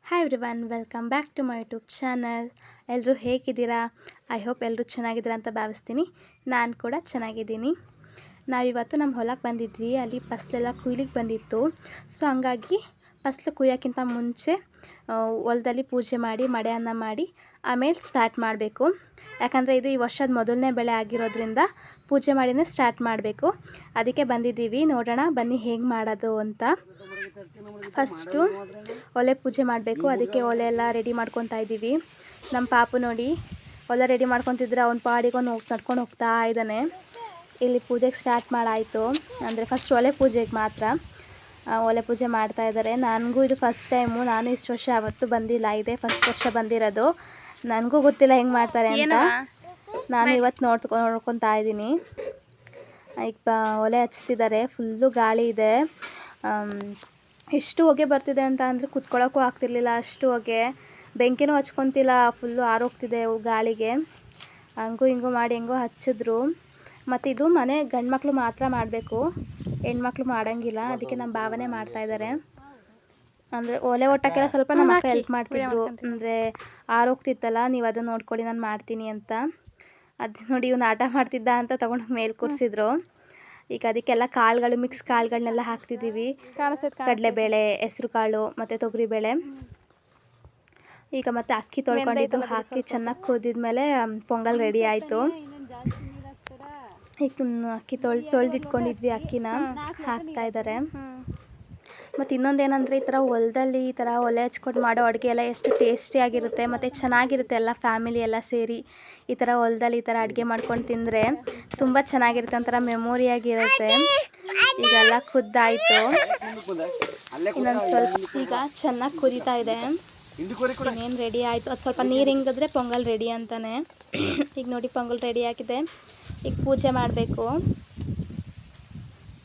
Hi everyone, welcome back to my YouTube channel. ಎಲ್ಲರೂ ಹೇಗಿದ್ದೀರಾ? I hope ಎಲ್ಲರೂ ಚೆನ್ನಾಗಿದ್ದೀರಾ ಅಂತ ಭಾವಿಸ್ತೀನಿ. ನಾನು ಕೂಡ ಚೆನ್ನಾಗಿದ್ದೀನಿ. ನಾವಿವತ್ತು ನಮ್ಮ ಹೊಲಕ್ಕೆ ಬಂದಿದ್ವಿ. ಅಲ್ಲಿ ಫಸಲೆಲ್ಲ ಕುಯ್ಲಿಕ್ಕೆ ಬಂದಿತ್ತು. ಸೊ ಹಂಗಾಗಿ ಫಸಲು ಕುಯ್ಯೋಕ್ಕಿಂತ ಮುಂಚೆ ಹೊಲದಲ್ಲಿ ಪೂಜೆ ಮಾಡಿ ಮಡೆ ಅನ್ನ ಮಾಡಿ ಆಮೇಲೆ ಸ್ಟಾರ್ಟ್ ಮಾಡಬೇಕು. ಯಾಕಂದರೆ ಇದು ಈ ವರ್ಷದ ಮೊದಲನೇ ಬೆಳೆ ಆಗಿರೋದ್ರಿಂದ ಪೂಜೆ ಮಾಡಿನೇ ಸ್ಟಾರ್ಟ್ ಮಾಡಬೇಕು. ಅದಕ್ಕೆ ಬಂದಿದ್ದೀವಿ. ನೋಡೋಣ ಬನ್ನಿ ಹೇಗೆ ಮಾಡೋದು ಅಂತ. ಫಸ್ಟು ಒಲೆ ಪೂಜೆ ಮಾಡಬೇಕು. ಅದಕ್ಕೆ ಒಲೆ ಎಲ್ಲ ರೆಡಿ ಮಾಡ್ಕೊತಾ ಇದ್ದೀವಿ. ನಮ್ಮ ಪಾಪು ನೋಡಿ ಒಲೆ ರೆಡಿ ಮಾಡ್ಕೊತಿದ್ರೆ ಅವ್ನ ಪಾಡಿಗೆ ನಡ್ಕೊಂಡು ಹೋಗ್ತಾ ಇದ್ದಾನೆ. ಇಲ್ಲಿ ಪೂಜೆಗೆ ಸ್ಟಾರ್ಟ್ ಮಾಡಾಯಿತು. ಅಂದರೆ ಫಸ್ಟ್ ಒಲೆ ಪೂಜೆಗೆ ಮಾತ್ರ ಒಲೆ ಪೂಜೆ ಮಾಡ್ತಾ ಇದ್ದಾರೆ. ನನಗೂ ಇದು ಫಸ್ಟ್ ಟೈಮು. ನಾನು ಇಷ್ಟು ವರ್ಷ ಯಾವತ್ತೂ ಬಂದಿಲ್ಲ. ಇದೇ ಫಸ್ಟ್ ವರ್ಷ ಬಂದಿರೋದು. ನನಗೂ ಗೊತ್ತಿಲ್ಲ ಹೆಂಗೆ ಮಾಡ್ತಾರೆ ಅಂತ. ನಾನು ಇವತ್ತು ನೋಡ್ಕೊತಾ ಇದ್ದೀನಿ. ಈಗ ಒಲೆ ಹಚ್ತಿದ್ದಾರೆ. ಫುಲ್ಲು ಗಾಳಿ ಇದೆ. ಎಷ್ಟು ಹೊಗೆ ಬರ್ತಿದೆ ಅಂತ ಅಂದರೆ ಕುತ್ಕೊಳ್ಳೋಕ್ಕೂ ಆಗ್ತಿರ್ಲಿಲ್ಲ, ಅಷ್ಟು ಹೊಗೆ. ಬೆಂಕಿನೂ ಹಚ್ಕೊತಿಲ್ಲ, ಫುಲ್ಲು ಆರೋಗ್ತಿದೆ ಗಾಳಿಗೆ. ಹಂಗೂ ಹಿಂಗೂ ಮಾಡಿ ಹೆಂಗೋ ಹಚ್ಚಿದ್ರು. ಮತ್ತು ಇದು ಮನೆ ಗಂಡು ಮಕ್ಕಳು ಮಾತ್ರ ಮಾಡಬೇಕು, ಹೆಣ್ಮಕ್ಳು ಮಾಡೋಂಗಿಲ್ಲ. ಅದಕ್ಕೆ ನಮ್ಮ ಭಾವನೆ ಮಾಡ್ತಾಯಿದ್ದಾರೆ. ಅಂದರೆ ಒಲೆ ಒಟ್ಟಕ್ಕೆಲ್ಲ ಸ್ವಲ್ಪ ನಮ್ಮ ಅಕ್ಕ ಹೆಲ್ಪ್ ಮಾಡ್ತಿದ್ರು. ಅಂದರೆ ಆರೋಗ್ತಿತ್ತಲ್ಲ, ನೀವು ಅದನ್ನು ನೋಡ್ಕೊಳ್ಳಿ ನಾನು ಮಾಡ್ತೀನಿ ಅಂತ. ಅದು ನೋಡಿ ಇವ್ನು ಆಟ ಮಾಡ್ತಿದ್ದ ಅಂತ ತೊಗೊಂಡೋಗಿ ಮೇಲೆ ಕೂರಿಸಿದ್ರು. ಈಗ ಅದಕ್ಕೆಲ್ಲ ಕಾಳುಗಳು, ಮಿಕ್ಸ್ ಕಾಳುಗಳನ್ನೆಲ್ಲ ಹಾಕ್ತಿದ್ದೀವಿ. ಕಡಲೆಬೇಳೆ, ಹೆಸ್ರು ಕಾಳು ಮತ್ತು ತೊಗರಿಬೇಳೆ. ಈಗ ಮತ್ತು ಅಕ್ಕಿ ತೊಳ್ಕೊಂಡಿದ್ದು ಹಾಕಿ ಚೆನ್ನಾಗಿ ಕುದಿದ್ಮೇಲೆ ಪೊಂಗಲ್ ರೆಡಿ ಆಯಿತು. ಈಗ ಅಕ್ಕಿ ತೊಳೆದಿಟ್ಕೊಂಡಿದ್ವಿ, ಅಕ್ಕಿನ ಹಾಕ್ತಾಯಿದ್ದಾರೆ. ಮತ್ತು ಇನ್ನೊಂದೇನೆಂದರೆ ಈ ಥರ ಹೊಲದಲ್ಲಿ ಈ ಥರ ಒಲೆ ಹಚ್ಕೊಂಡು ಮಾಡೋ ಅಡುಗೆ ಎಲ್ಲ ಎಷ್ಟು ಟೇಸ್ಟಿಯಾಗಿರುತ್ತೆ ಮತ್ತು ಚೆನ್ನಾಗಿರುತ್ತೆ. ಎಲ್ಲ ಫ್ಯಾಮಿಲಿ ಎಲ್ಲ ಸೇರಿ ಈ ಥರ ಹೊಲದಲ್ಲಿ ಈ ಥರ ಅಡುಗೆ ಮಾಡ್ಕೊಂಡು ತಿಂದರೆ ತುಂಬ ಚೆನ್ನಾಗಿರುತ್ತೆ, ಒಂಥರ ಮೆಮೊರಿಯಾಗಿರುತ್ತೆ. ಈಗೆಲ್ಲ ಕುದ್ದಾಯಿತು. ಇನ್ನೊಂದು ಸ್ವಲ್ಪ ಈಗ ಚೆನ್ನಾಗಿ ಕುದೀತಾ ಇದೆ. ಇನ್ನೇನು ರೆಡಿ ಆಯಿತು. ಅದು ಸ್ವಲ್ಪ ನೀರು ಹಿಂಗಿದ್ರೆ ಪೊಂಗಲ್ ರೆಡಿ ಅಂತಾನೆ. ಈಗ ನೋಡಿ ಪೊಂಗಲ್ ರೆಡಿ ಆಗಿದೆ. ಈಗ ಪೂಜೆ ಮಾಡಬೇಕು.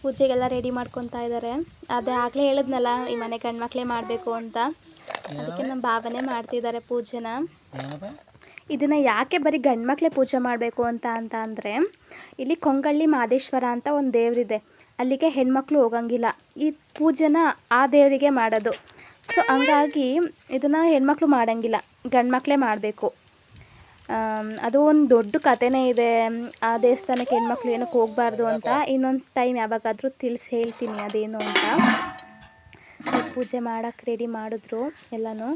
ಪೂಜೆಗೆಲ್ಲ ರೆಡಿ ಮಾಡ್ಕೊತಾ ಇದ್ದಾರೆ. ಅದೇ ಆಗಲೇ ಹೇಳಿದ್ನಲ್ಲ, ಈ ಮನೆ ಗಂಡ್ಮಕ್ಳೇ ಮಾಡಬೇಕು ಅಂತ. ಅದಕ್ಕೆ ನಮ್ಮ ಭಾವನೆ ಮಾಡ್ತಿದ್ದಾರೆ ಪೂಜೆನ. ಇದನ್ನು ಯಾಕೆ ಬರೀ ಗಂಡ್ಮಕ್ಳೇ ಪೂಜೆ ಮಾಡಬೇಕು ಅಂತ ಅಂದರೆ, ಇಲ್ಲಿ ಕೊಂಗಳ್ಳಿ ಮಾದೇಶ್ವರ ಅಂತ ಒಂದು ದೇವರಿದೆ. ಅಲ್ಲಿಗೆ ಹೆಣ್ಮಕ್ಳು ಹೋಗಂಗಿಲ್ಲ. ಈ ಪೂಜೆನ ಆ ದೇವರಿಗೆ ಮಾಡೋದು. ಸೊ ಹಂಗಾಗಿ ಇದನ್ನು ಹೆಣ್ಮಕ್ಳು ಮಾಡೋಂಗಿಲ್ಲ, ಗಂಡ್ಮಕ್ಳೇ ಮಾಡಬೇಕು. ಅದು ಒಂದು ದೊಡ್ಡ ಕಥೆನೇ ಇದೆ. ಆ ದೇವಸ್ಥಾನಕ್ಕೆ ಹೆಣ್ಮಕ್ಳು ಏನಕ್ಕೆ ಹೋಗಬಾರ್ದು ಅಂತ. ಇನ್ನೊಂದು ಟೈಮ್ ಯಾವಾಗಾದರೂ ಹೇಳ್ತೀನಿ ಅದೇನು ಅಂತ. ಪೂಜೆ ಮಾಡೋಕ್ಕೆ ರೆಡಿ ಮಾಡಿದ್ರು ಎಲ್ಲನೂ.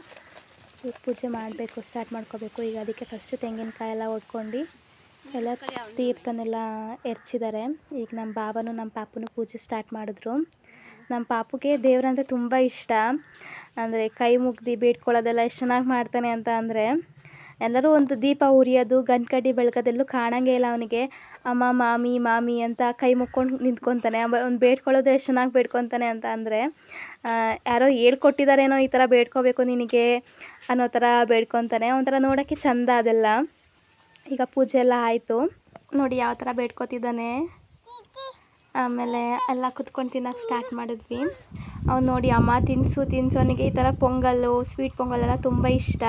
ಈಗ ಪೂಜೆ ಮಾಡಬೇಕು, ಸ್ಟಾರ್ಟ್ ಮಾಡ್ಕೋಬೇಕು. ಈಗ ಅದಕ್ಕೆ ಫಸ್ಟು ತೆಂಗಿನಕಾಯಿ ಎಲ್ಲ ಒಡ್ಕೊಂಡು ಎಲ್ಲ ತೀರ್ಥನೆಲ್ಲ ಎರಚಿದ್ದಾರೆ. ಈಗ ನಮ್ಮ ಬಾಬನೂ ನಮ್ಮ ಪಾಪನೂ ಪೂಜೆ ಸ್ಟಾರ್ಟ್ ಮಾಡಿದ್ರು. ನಮ್ಮ ಪಾಪುಗೆ ದೇವರಂದರೆ ತುಂಬ ಇಷ್ಟ. ಅಂದರೆ ಕೈ ಮುಗ್ದು ಬೇಡ್ಕೊಳ್ಳೋದೆಲ್ಲ ಎಷ್ಟು ಚೆನ್ನಾಗಿ ಮಾಡ್ತಾನೆ ಅಂತ ಅಂದರೆ, ಎಲ್ಲರೂ ಒಂದು ದೀಪ ಉರಿಯೋದು, ಗಂಟು ಬೆಳಗೋದೆಲ್ಲೂ ಕಾಣಂಗೇ ಇಲ್ಲ ಅವನಿಗೆ. ಅಮ್ಮ ಮಾಮಿ ಅಂತ ಕೈ ಮುಕ್ಕೊಂಡು ನಿಂತ್ಕೊತಾನೆ. ಅವ್ನು ಬೇಡ್ಕೊಳ್ಳೋದು ಎಷ್ಟು ಚೆನ್ನಾಗಿ ಬೇಡ್ಕೊತಾನೆ ಅಂತ ಅಂದರೆ, ಯಾರೋ ಹೇಳ್ಕೊಟ್ಟಿದ್ದಾರೇನೋ ಈ ಥರ ಬೇಡ್ಕೋಬೇಕು ನಿನಗೆ ಅನ್ನೋ ಥರ ಬೇಡ್ಕೊತಾನೆ. ಒಂಥರ ನೋಡೋಕ್ಕೆ ಚೆಂದ ಅದೆಲ್ಲ. ಈಗ ಪೂಜೆ ಎಲ್ಲ ಆಯಿತು. ನೋಡಿ ಯಾವ ಥರ ಬೇಡ್ಕೊತಿದ್ದಾನೆ. ಆಮೇಲೆ ಎಲ್ಲ ಕುತ್ಕೊಂಡು ತಿನ್ನೋಕ್ಕೆ ಸ್ಟಾರ್ಟ್ ಮಾಡಿದ್ವಿ. ಅವ್ನು ನೋಡಿ ಅಮ್ಮ ತಿನ್ನಿಸು ಅವನಿಗೆ ಈ ಥರ ಪೊಂಗಲ್ಲು, ಸ್ವೀಟ್ ಪೊಂಗಲೆಲ್ಲ ತುಂಬ ಇಷ್ಟ.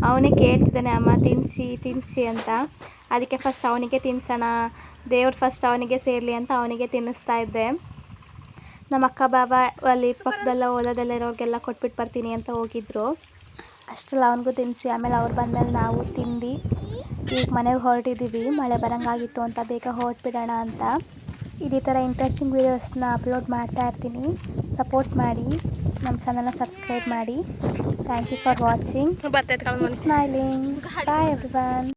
ಅವನೇ ಕೇಳ್ತಿದ್ದಾನೆ ಅಮ್ಮ ತಿನ್ನಿಸಿ ಅಂತ. ಅದಕ್ಕೆ ಫಸ್ಟ್ ಅವನಿಗೆ ತಿನ್ನಿಸೋಣ, ದೇವ್ರು ಫಸ್ಟ್ ಅವನಿಗೆ ಸೇರಲಿ ಅಂತ ಅವನಿಗೆ ತಿನ್ನಿಸ್ತಾ ಇದ್ದೆ. ನಮ್ಮ ಅಕ್ಕ ಬಾಬಾ ಅಲ್ಲಿ ಪಕ್ಕದಲ್ಲ ಹೊಲದಲ್ಲ ಇರೋರಿಗೆಲ್ಲ ಕೊಟ್ಬಿಟ್ಟು ಬರ್ತೀನಿ ಅಂತ ಹೋಗಿದ್ರು. ಅಷ್ಟೆಲ್ಲ ಅವನಿಗೂ ತಿನ್ನಿಸಿ ಆಮೇಲೆ ಅವ್ರು ಬಂದಮೇಲೆ ನಾವು ತಿಂದು ಈಗ ಮನೆಗೆ ಹೊರಟಿದ್ದೀವಿ. ಮಳೆ ಬರೋಂಗಾಗಿತ್ತು ಅಂತ ಬೇಗ ಹೊರಟ್ಬಿಡೋಣ ಅಂತ. ಇದೇ ಥರ ಇಂಟ್ರೆಸ್ಟಿಂಗ್ ವೀಡಿಯೋಸ್ನ ಅಪ್ಲೋಡ್ ಮಾಡ್ತಾ ಇರ್ತೀನಿ. ಸಪೋರ್ಟ್ ಮಾಡಿ, ನಮ್ಮ ಚಾನಲ್ನ ಸಬ್ಸ್ಕ್ರೈಬ್ ಮಾಡಿ. Thank you for watching. Smiling. Bye everyone.